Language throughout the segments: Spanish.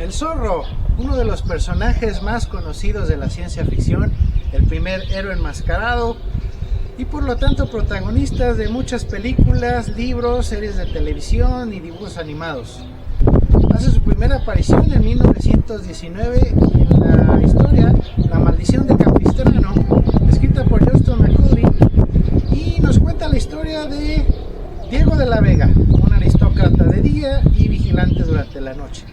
El zorro, uno de los personajes más conocidos de la ciencia ficción, el primer héroe enmascarado y por lo tanto protagonista de muchas películas, libros, series de televisión y dibujos animados. Hace su primera aparición en 1919 en la historia La maldición de Capistrano, escrita por Johnston McCaughey, y nos cuenta la historia de Diego de la Vega, un aristócrata de día y vigilante durante la noche.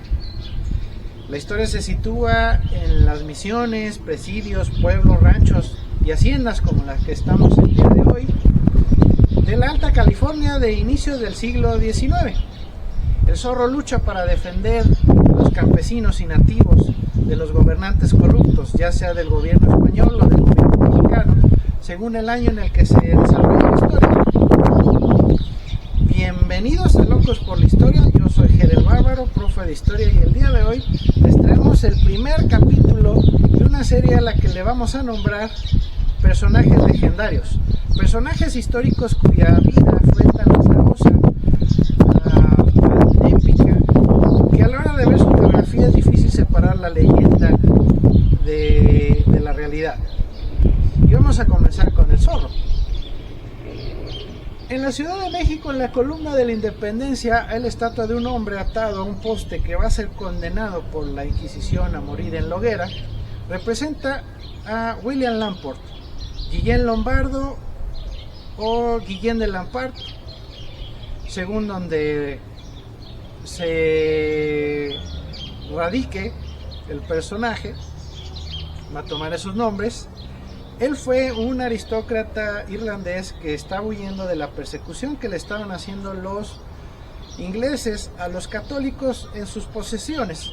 La historia se sitúa en las misiones, presidios, pueblos, ranchos y haciendas como las que estamos el día de hoy, de la Alta California de inicios del siglo XIX. El zorro lucha para defender a los campesinos y nativos de los gobernantes corruptos, ya sea del gobierno español o del gobierno mexicano, según el año en el que se desarrolla la historia. Bienvenidos a Locos por la Historia, yo soy Gerel Bárbaro, profe de historia, y el día de hoy les traemos el primer capítulo de una serie a la que le vamos a nombrar personajes legendarios, personajes históricos cuya vida fue tan azarosa, tan épica, que a la hora de ver su biografía es difícil separar la leyenda de la realidad. Y vamos a comenzar con el zorro. En la Ciudad de México, en la columna de la Independencia, hay la estatua de un hombre atado a un poste que va a ser condenado por la Inquisición a morir en la hoguera. Representa a William Lamport, Guillén Lombardo o Guillén de Lampart, según donde se radique el personaje, va a tomar esos nombres. Él fue un aristócrata irlandés que estaba huyendo de la persecución que le estaban haciendo los ingleses a los católicos en sus posesiones.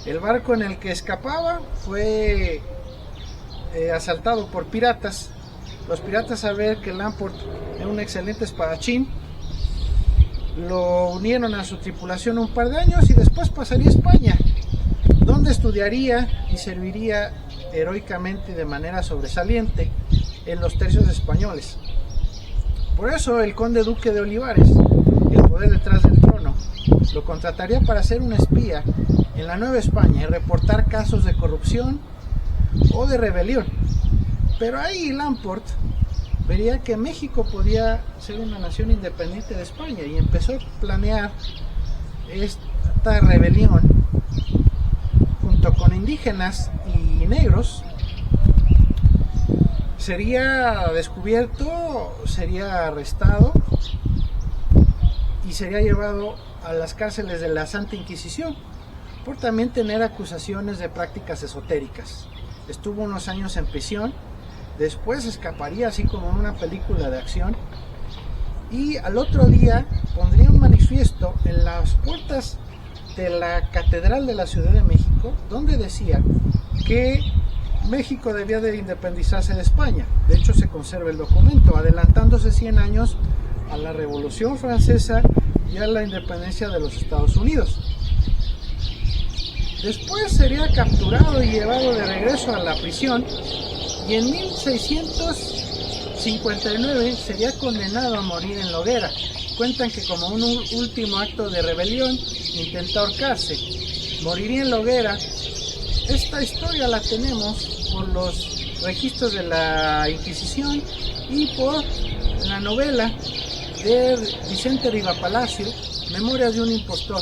El barco en el que escapaba fue asaltado por piratas. Los piratas, al ver que Lamport era un excelente espadachín, lo unieron a su tripulación un par de años y después pasaría a España, donde estudiaría y serviría heroicamente y de manera sobresaliente en los tercios españoles. Por eso el conde duque de Olivares, el poder detrás del trono, lo contrataría para ser un espía en la Nueva España y reportar casos de corrupción o de rebelión. Pero ahí Lamport vería que México podía ser una nación independiente de España y empezó a planear esta rebelión junto con indígenas y negros. Sería descubierto, sería arrestado y sería llevado a las cárceles de la Santa Inquisición por también tener acusaciones de prácticas esotéricas. Estuvo unos años en prisión, después escaparía así como en una película de acción, y al otro día pondría un manifiesto en las puertas de la Catedral de la Ciudad de México, donde decía que México debía de independizarse de España. De hecho, se conserva el documento, adelantándose 100 años a la Revolución Francesa y a la independencia de los Estados Unidos. Después sería capturado y llevado de regreso a la prisión, y en 1659 sería condenado a morir en la hoguera. Cuentan que como un último acto de rebelión intentó ahorcarse. Moriría en la hoguera. Esta historia la tenemos por los registros de la Inquisición y por la novela de Vicente Rivapalacio, Memorias de un impostor,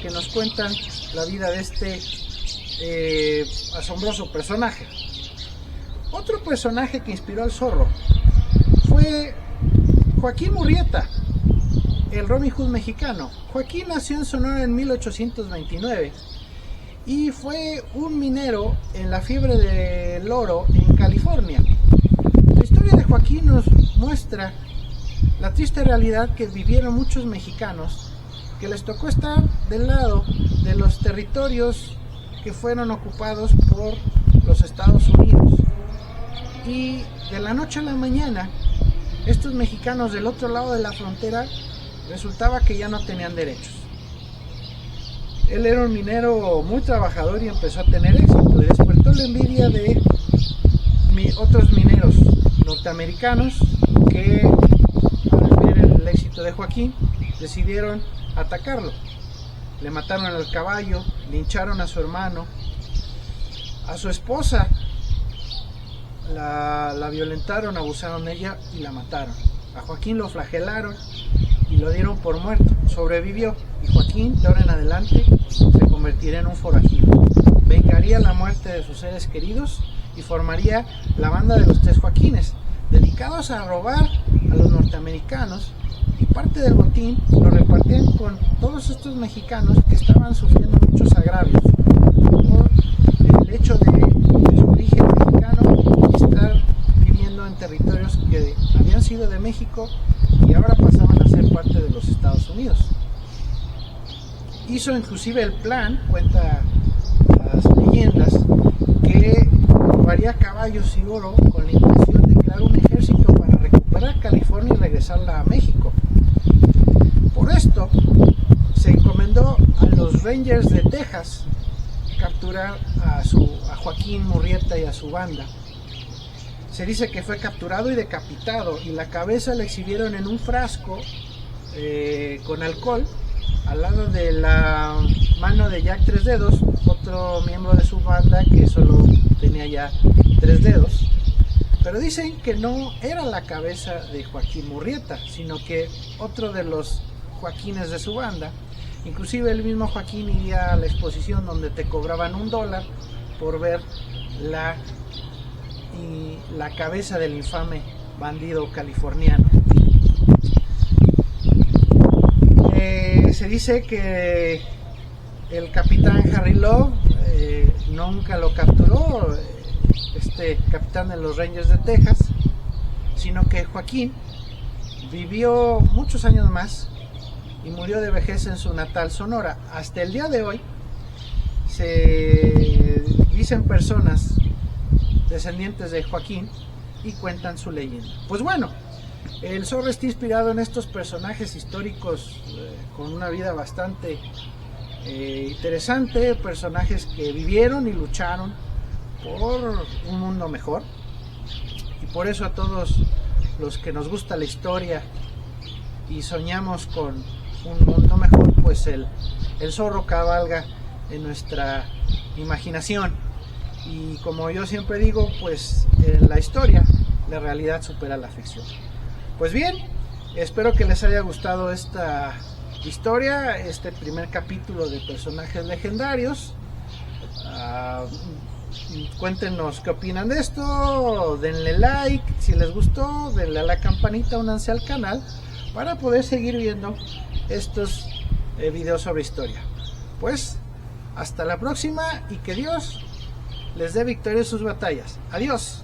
que nos cuentan la vida de este asombroso personaje. Otro personaje que inspiró al zorro fue Joaquín Murrieta, el Robin Hood mexicano. Joaquín nació en Sonora en 1829 y fue un minero en la fiebre del oro en California. La historia de Joaquín nos muestra la triste realidad que vivieron muchos mexicanos, que les tocó estar del lado de los territorios que fueron ocupados por los Estados Unidos. Y de la noche a la mañana, estos mexicanos del otro lado de la frontera resultaba que ya no tenían derechos. Él era un minero muy trabajador y empezó a tener éxito, y despertó la envidia de otros mineros norteamericanos que, al ver el éxito de Joaquín, decidieron atacarlo. Le mataron al caballo, lincharon a su hermano, a su esposa la violentaron, abusaron de ella y la mataron. A Joaquín lo flagelaron y lo dieron por muerto. Sobrevivió y Joaquín, de ahora en adelante, se convertiría en un forajido. Vengaría la muerte de sus seres queridos y formaría la banda de los Tres Joaquines, dedicados a robar a los norteamericanos, y parte del botín lo repartían con todos estos mexicanos que estaban sufriendo muchos agravios por el hecho de su origen mexicano y estar viviendo en territorios que habían sido de México y ahora pasaban a ser parte de los Estados Unidos. Hizo inclusive el plan, cuenta las leyendas, que robaría caballos y oro con la intención de crear un ejército para recuperar California y regresarla a México. Por esto se encomendó a los Rangers de Texas capturar a Joaquín Murrieta y a su banda. Se dice que fue capturado y decapitado, y la cabeza la exhibieron en un frasco con alcohol al lado de la mano de Jack Tres Dedos, otro miembro de su banda que solo tenía ya 3 dedos. Pero dicen que no era la cabeza de Joaquín Murrieta, sino que otro de los Joaquines de su banda. Inclusive el mismo Joaquín iría a la exposición donde te cobraban $1 por ver la cabeza del infame bandido californiano. Se dice que el capitán Harry Love nunca lo capturó, este capitán de los Rangers de Texas, sino que Joaquín vivió muchos años más y murió de vejez en su natal Sonora. Hasta el día de hoy se dicen personas descendientes de Joaquín y cuentan su leyenda. Pues bueno, el Zorro está inspirado en estos personajes históricos con una vida bastante interesante, personajes que vivieron y lucharon por un mundo mejor, y por eso a todos los que nos gusta la historia y soñamos con un mundo mejor, pues el zorro cabalga en nuestra imaginación, y como yo siempre digo, pues en la historia la realidad supera la ficción. Pues bien, espero que les haya gustado esta historia, este primer capítulo de personajes legendarios. Cuéntenos qué opinan de esto, denle like si les gustó, denle a la campanita, únanse al canal para poder seguir viendo estos videos sobre historia. Pues hasta la próxima y que Dios les dé victoria en sus batallas. Adiós.